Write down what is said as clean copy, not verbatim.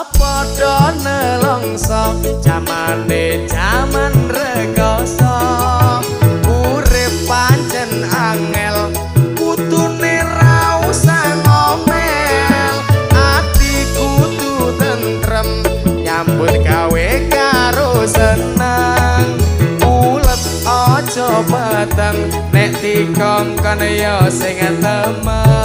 padha nelongso jamane jaman rekoso urip pancen angel kudune ra usah ngomel ati kudu tentrem nyambut gawe karo seneng ulet aja batang nek dikongkon ya sing temen